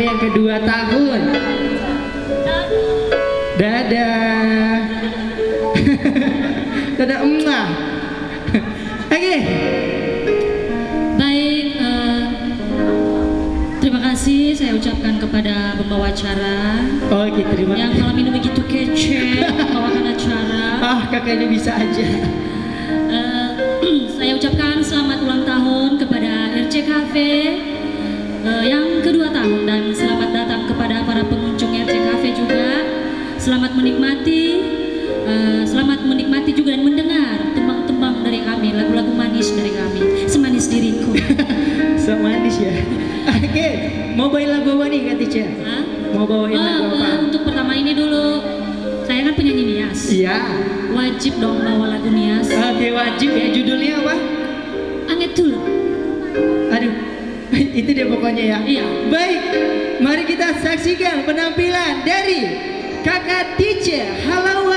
yang kedua tahun. Dadah. Dadah emak. Oke. Baik, terima kasih saya ucapkan kepada pembawa acara Oke, terima yang kasih. malam ini begitu kece membawakan acara. Ah, kakaknya bisa aja. Saya ucapkan selamat ulang tahun kepada RC Cafe yang kedua tahun, dan selamat datang kepada para pengunjung RC Cafe juga. Selamat menikmati juga dan mendengar tembang-tembang dari kami, lagu-lagu manis dari kami, semanis diriku. So manis ya. Oke, mau bawain lagu apa nih Kak Tica? Hah? Mau bawain lagu apa? Untuk pertama ini dulu, saya kan penyanyi Nias. Iya. Wajib dong bawa lagu Nias. Oke, wajib ya. Judulnya apa? Anget dulu. Aduh, itu dia pokoknya ya. Iya. Baik, mari kita saksikan penampilan dari Kakak Tica. Halo